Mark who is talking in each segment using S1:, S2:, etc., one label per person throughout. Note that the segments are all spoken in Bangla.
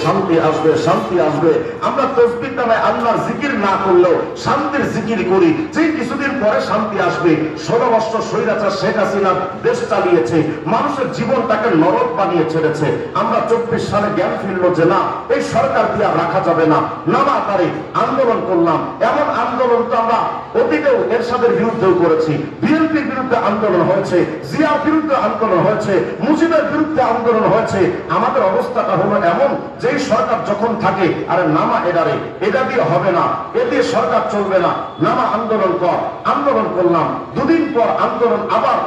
S1: শান্তি আসবে, শান্তি আসবে। আমরা তাসবিহ নামে আল্লাহর জিকির না করলেও শান্তির জিকির করি, যে কিছুদিন পরে শান্তি আসবে। 16 বছর স্বৈরাচার শেখ হাসিনা দেশ চালিয়েছে, মানুষের জীবনটাকে নরক বানিয়ে ছেড়েছে। আমরা 24 সালে জ্ঞান ফিরলো যে না, এই সরকার দিয়ে রাখা যাবে না, নামা তারিখ আন্দোলন করলাম। এমন আন্দোলন তো আমরা অতীতেও এরশাদের বিরুদ্ধেও করেছি, বিএনপির বিরুদ্ধে আন্দোলন হয়েছে, জিয়ার বিরুদ্ধে আন্দোলন হয়েছে, মুজিবের বিরুদ্ধে আন্দোলন হয়েছে। আমাদের অবস্থাটা হলো এমন, যেই সরকার যখন থাকে, আরে নামা এডারে, এটা দিয়ে হবে না, এ দিয়ে সরকার চলবে না, নামা আন্দোলন কর। আন্দোলন করলাম, দুদিন পর আন্দোলন আবার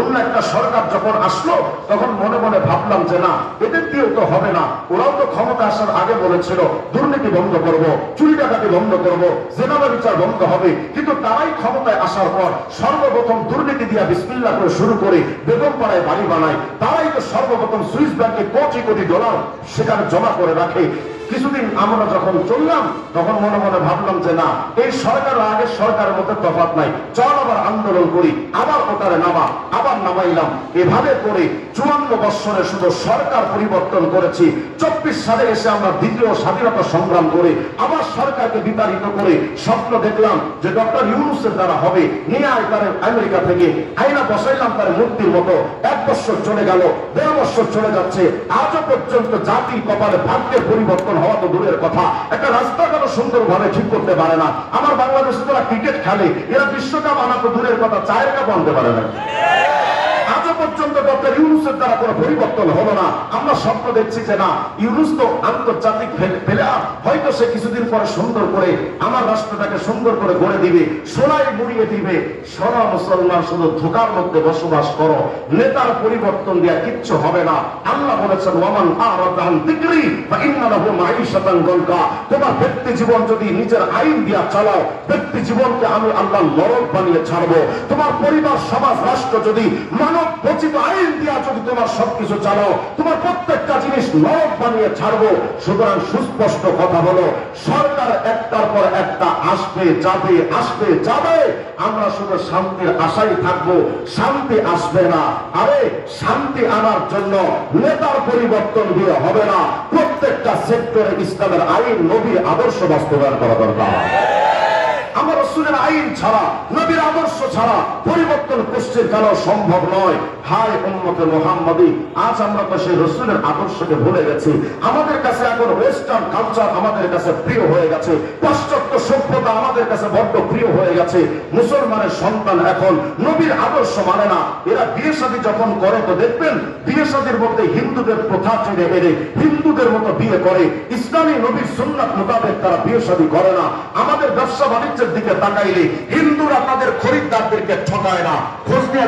S1: অন্য একটা সরকার যখন আসলো, তখন মনে মনে ভাবলাম যে না, এদের দিয়েও তো হবে না। ওরাও তো ক্ষমতা আসার আগে বলেছিল দুর্নীতি বন্ধ করব, চুরি ডাকাতি বন্ধ করব, জেনাবা বিচার বন্ধ হবে। কিন্তু তারাই ক্ষমতায় আসার পর সর্বপ্রথম দুর্নীতি দিয়া বিসমিল্লাহ করে শুরু করে বেগমপাড়ায় বাড়ি বানায়। তারাই তো সর্বপ্রথম সুইস ব্যাংকে কোটি কোটি ডলার সেখানে জমা করে রাখে। কিছুদিন আমরা যখন চললাম, তখন মনে মনে ভাবলাম যে না, এই সরকার আগের সরকারের মধ্যে তফাৎ নাই, চল আবার আন্দোলন করি, আবার ওটারে নামা, আবার নামাইলাম। এভাবে করে 54 বছরে শুধু সরকার পরিবর্তন করেছি। 24 সালে এসে আমরা দ্বিতীয় স্বাধীনতা সংগ্রাম করে আবার সরকারকে বিতাড়িত করে স্বপ্ন দেখলাম যে ডক্টর ইউনূসের দ্বারা হবে, নিয়ে আয় তার আমেরিকা থেকে আইনা বসাইলাম তার মুক্তির মতো। 1 বছর চলে গেল, 1.5 বছর চলে যাচ্ছে, আজও পর্যন্ত জাতি কপালে ভাগ্যের পরিবর্তন হওয়া তো দূরের কথা, একটা রাস্তাঘাটও সুন্দরভাবে ঠিক করতে পারে না। আমার বাংলাদেশে যারা ক্রিকেট খেলে, এরা বিশ্বকাপ আনা তো দূরের কথা, চায়ের কাপ আনতে পারে না। আজও পর্যন্ত ডক্টর ইউনূসের দ্বারা কোনো পরিবর্তন হলো না। আমরা স্বপ্ন দেখছি যে না, ইউনূস তো আন্তর্জাতিক প্লেয়ার, হয়তো সে কিছুদিন পরে সুন্দর করে আমার রাষ্ট্রটাকে সুন্দর করে গড়ে দিবে, সোনায় মুড়িয়ে দিবে। সোনা মুসলমান, শুধু ধোঁকার মধ্যে বসবাস করো, নেতার পরিবর্তন দেয়া কিচ্ছু হবে না। আল্লাহ বলেছেন ওয়ামান আরাদা আন যিকরি ফাইন্না লাহু মাঈশাতান যানকা। তোমার ব্যক্তি জীবন যদি নিজের আইন দিয়া চালাও, ব্যক্তি জীবনকে আমি আল্লাহ নরক বানিয়ে ছাড়বো। তোমার পরিবার, সমাজ, রাষ্ট্র যদি মানব রচিত আইন দিয়া যদি তোমার সবকিছু চালাও, তোমার প্রত্যেকটা জিনিস নরক বানিয়ে ছাড়বো। সুতরাং সুস্পষ্ট কথা হলো, সরকার একটার পর একটা আসবে যাবে, আসবে যাবে, আমরা শুধু শান্তির আশায় থাকবো, শান্তি আসবে না। আরে শান্তি আনার জন্য নেতার পরিবর্তন দিয়ে হবে না, প্রত্যেকটা সেক্টরে ইসলামের আইন, নবীর আদর্শ বাস্তবায়ন করা দরকার। আমার রাসূলের আইন ছাড়া, নবীর আদর্শ ছাড়া পরিবর্তন কোশ্চেন কেন সম্ভব নয়। হায় উম্মতে মুহাম্মাদি, আজ আমরা তো সেই রাসূলের আদর্শকে ভুলে গেছি। আমাদের কাছে এখন ওয়েস্টার্ন কালচার আমাদের কাছে প্রিয় হয়ে গেছে, পাশ্চাত্য সভ্যতা আমাদের কাছে বড্ড প্রিয় হয়ে গেছে। মুসলমানের সন্তান এখন নবীর আদর্শ মানে না। এরা বিয়ে শাদী যখন করে, তো দেখবেন বিয়ে শাদীর মধ্যে হিন্দুদের প্রথা ছেড়ে এনে হিন্দুদের মতো বিয়ে করে, ইসলামী নবীর সুন্নাত মোতাবেক তারা বিয়ে শাদী করে না। আমাদের ব্যবসা বাণিজ্যের দিকে তাকাইলে হিন্দুরা তাদের খরিদ্দারদেরকে ঠকায় না, খোঁজ নিয়ে